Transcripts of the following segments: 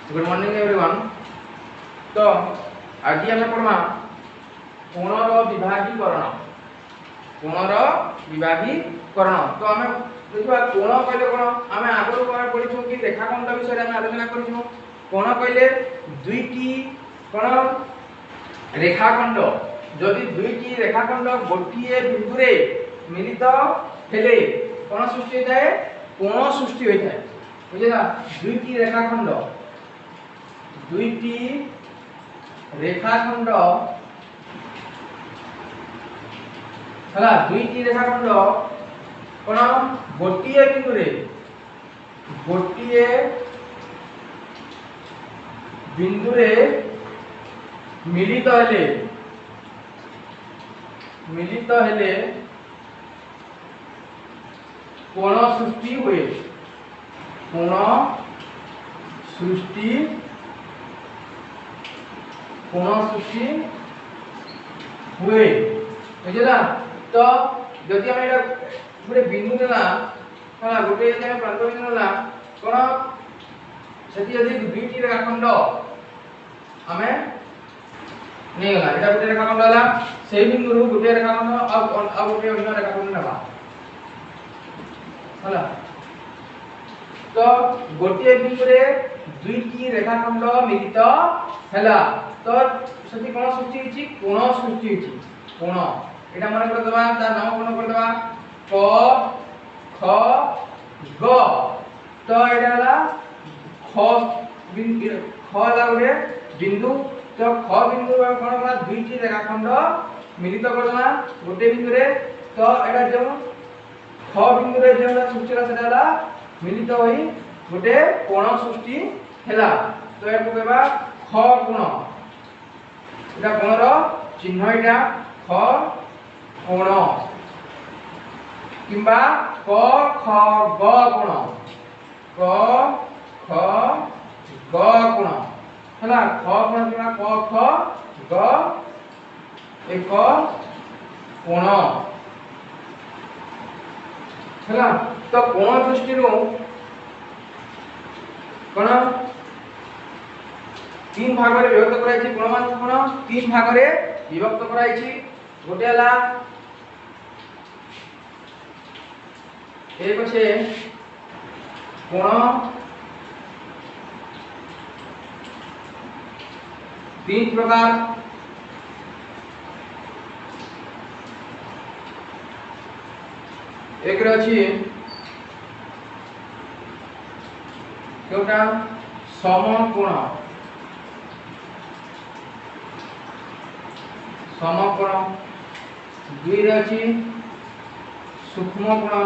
Good morning everyone. तो आज आम पढ़ा कोणर विभागीकरण। कोणर विभागीकरण तो आम देखा कोण कहले कौन आम आगु पढ़ी कि रेखाखंड विषय में आलोचना करूँ। कोण कहले दुईटी कौन रेखाखंड जदि दुईटी रेखाखंड गोटे बिंदु मिलित हेले कौन सृष्टि होता है कोण सृष्टि होता है। बुझेगा दुईटी रेखाखंड दुईटी रेखाखंड हला दुईटी रेखाखंड कौन गोटे बिंदु मिलित हेले कोण सृष्टि हुए। कोण सृष्टि हुए बुझेगा। तो जदि आम गोटे बिंदु नेला है गोटे प्रांत बिंदु नेला कौन से दुईटी रेखाखंड आम नहीं गला एटा गोटे रेखाखंड है से बिंदु गोटे रेखाखंड आ गोटे अन्य रेखाखंड नेबा है। तो गोटे बिंदु दुईटी रेखाखंड मिलित हैला तो सेठी कोण सृष्टि होची कोण सृष्टि होची। कोण एटा मन कर दबा तार नाम कोण कर दबा क ख ग। तो एटा हला ख बिंदु ख हला गोटे बिंदु। तो ख बिंदु कोण हला दुईटी रेखाखंड मिलित कर दबा गोटे बिंदु रे। तो एटा जो ख बिंदु रे जो सृष्टि हला सेटा हला मिलित होई गोटे कोण सृष्टि हैला। तो याको कहबा ख कोण एटा कोणर चिन्ह एटा ख कोण किंबा क ख ग कोण क ख ग कोण हैला। ख कोण किंबा क ख ग एक कोण हैला। तो कोण दृष्टि कोण तीन भाग में विभक्त कराई कोण मान कोण तीन भाग में विभक्त कराई। गोटे हला एक छे कोण तीन प्रकार एक रही समकोण समकोण दुई रही सूक्ष्म कोण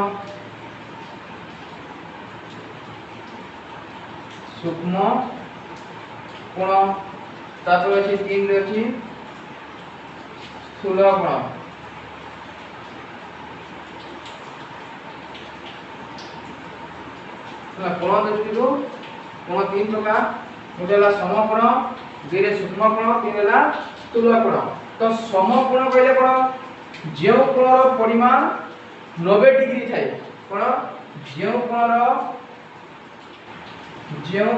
सूक्ष्म कोण तापर अच्छी तीन रही स्थूल कोण। कोण दृष्टि कोण तीन प्रकार गोटे है समकोण दुई सूक्ष्म कोण तीन है स्थूल कोण। तो समकोण कहले कोण जो कोणर परिमाण 90 डिग्री थाए कोण जो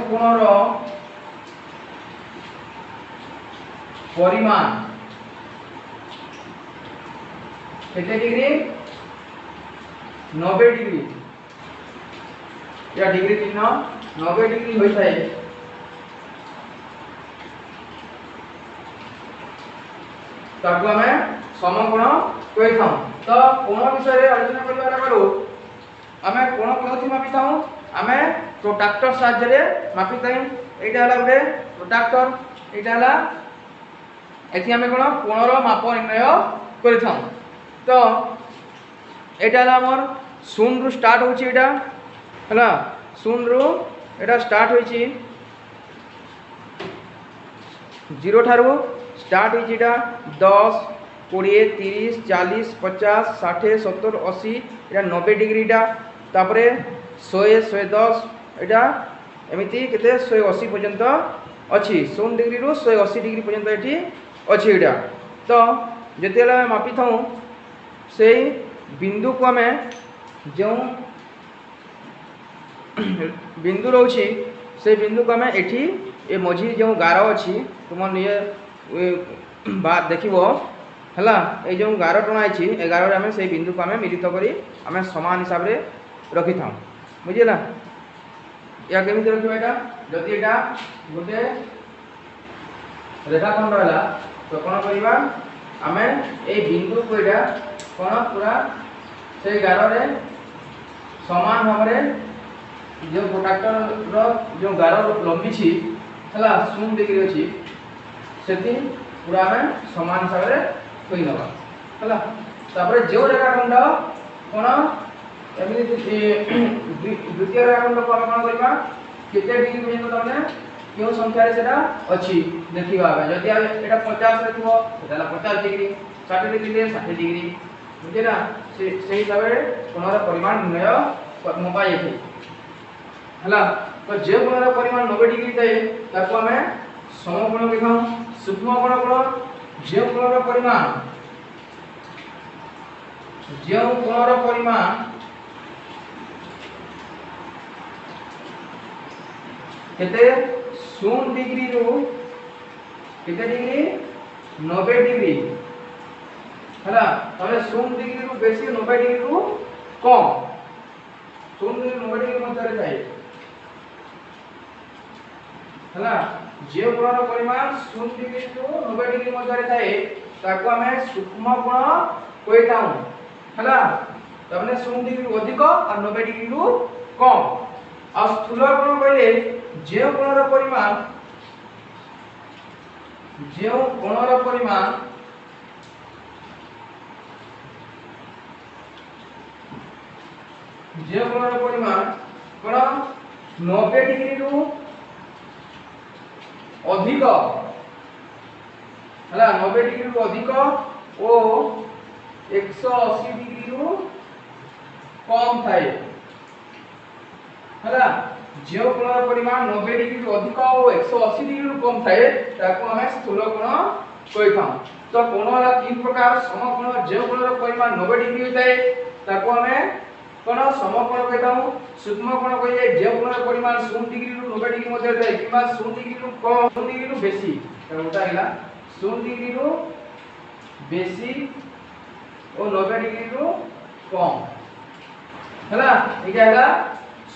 कोणर परिमाण केते डिग्री 90 डिग्री या डिग्री चिन्ह 90 डिग्री होता है ताकू आम समकोण कही था। तो कोण विषय आलोचना करबार आगु आम कोण कोथि मापी था आम प्रोट्रैक्टर साहाय्य मापी था। एटा हला गोटे प्रोट्रैक्टर एटा हला एथि आम कोण कोणर माप निर्णय करि था। तो एटा हला हमर 0 रु स्टार्ट होची एटा हला 0 रु एटा स्टार्ट होची 0 ठारू स्टार्ट होची एटा 10 20 30 40 50 60 70 80 एटा 90 डिग्री एटा तापरे 100 110 एटा एमिति केते 180 पर्यंत अछि 0 डिग्री रु 180 डिग्री पर्यंत एठी अछि एटा। तो जेतेला मापी थाउ से बिंदु को आम जो बिंदु रोचे से बिंदु को आम एठी ए मझी जो गार अच्छी तुम निजे देखो है ये गार टणाई ए गारे आम से बिंदु को आम मिलित कर आम समान हिसाब से रखी था बुझेगा या केमी रखा यहाँ जदि यहाँ गोटे रेखाखंड है तो कौन करवा आम ये बिंदु को यहाँ कौन पूरा से गारे समान भाव जो प्रोट्राक्टर जो गार लंबी है 0 डिग्री अच्छी से पूरा आम समान हिसाब से थोई नवा है जो रेखाखंड कौन एमती द्वितीय रेखाखंड को आम कौन करवा केते डिग्री पर्यंत तमने क्यों संख्या अच्छी देखा जदि यहाँ 50 थी 50 डिग्री 60 डिग्री 60 डिग्री बुझे ना से हिसाब से कोणर परिमाण निर्णय मपाई है तो जो कोणर परिमाण 90 डिग्री थाए ताको आम समकोण लिखा सूक्ष्म कोण कोण जो कोणर परिमाण केते 0 डिग्री रु केते डिग्री 90 डिग्री है तमें 0 डिग्री रु बेसी 90 डिग्री रु कम 0 डिग्री 90 डिग्री मध्य थाए है जो कोणर परिमाण 0 डिग्री रु 90 डिग्री मध्य थाए ताको आमे सूक्ष्म कोण कहिताऊ है तमने 0 डिग्री रु अधिक और 90 डिग्री रु कम आ स्थूल कोण कहले जो कोणर परिमाण कोण 90 डिग्री रु अधिक है 90 डिग्री रु अधिक और 180 डिग्री रु कम थाए है जो कोणर परिमाण 90 डिग्री रु अधिक और 180 डिग्री रु कम थाए ताको हमें स्थूल कोण कहिथां तो कोण वाला तीन प्रकार समकोण जो कोणर परिमाण 90 डिग्री थाए ताको हमें कोण समकोण कहिथां सूक्ष्म कोण कहिए जो कोणर परिमाण 0 डिग्री रु 90 डिग्री मध्य थाए किबा 0 डिग्री रु कम 0 डिग्री रु बेसी उटा हैला 0 डिग्री रु बेसी और 90 डिग्री रु कम हैला एटा हैला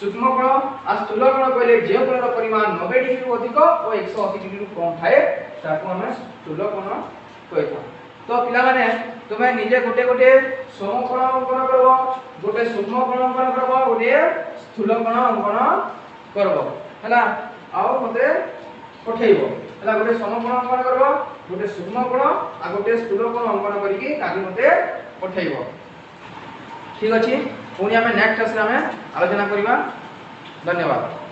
सूक्ष्म कोण आ स्थूल कोण कहले जे कोणर परिमाण 90 डिग्री रु अधिक और 180 डिग्री रु कम थाए ताको हम स्थूल कोण कहता तो पिला माने तुमे निजे गोटे गोटे समकोण अंकन करबो गोटे सूक्ष्म कोण अंकन करबो गोटे स्थूल कोण अंकन करबो हैला आ मते पठेइबो हैला गोटे समकोण अंकन करबो गोटे सूक्ष्म कोण आ गोटे स्थूल कोण अंकन करिकि काली मते पठेइबो ठीक अछि पुणी आम नेक्स्ट क्लास में आलोचना करवा धन्यवाद।